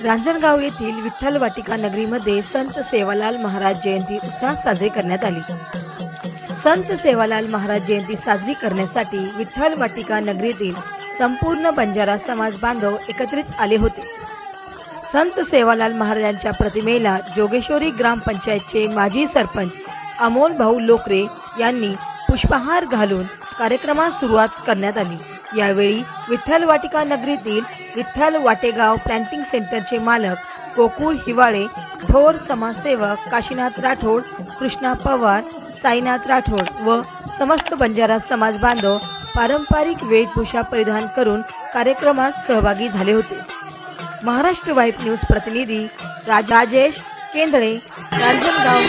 रांजणगाव येथील विठ्ठल वाटिका नगरीमध्ये संत सेवालाल महाराज जयंती उत्साहात साजरी करण्यात आली। संत सेवालाल महाराज जयंती साजरी करण्यासाठी विठ्ठल वाटिका नगरीतील संपूर्ण बंजारा समाज बांधव एकत्रित आले होते। संत सेवालाल महाराजांच्या प्रतिमेला जोगेश्वरी ग्रामपंचायतचे माजी सरपंच अमोल भाऊ लोकरे यांनी पुष्पहार घालून कार्यक्रमास सुरुवात करण्यात आली। यावेळी विठ्ठल वाटिका नगरीतील विठ्ठल वाटेगाव प्लॅन्टिंग सेंटरचे मालक गोकुळ हिवाळे, थोर समाजसेवक काशीनाथ राठोड, कृष्णा पवार, साईनाथ राठोड व समस्त बंजारा समाज बांधव पारंपरिक वेशभूषा परिधान करून कार्यक्रमात सहभागी झाले होते। महाराष्ट्र वाईब न्यूज प्रतिनिधी राजेश केंद्रे, रांजणगाव।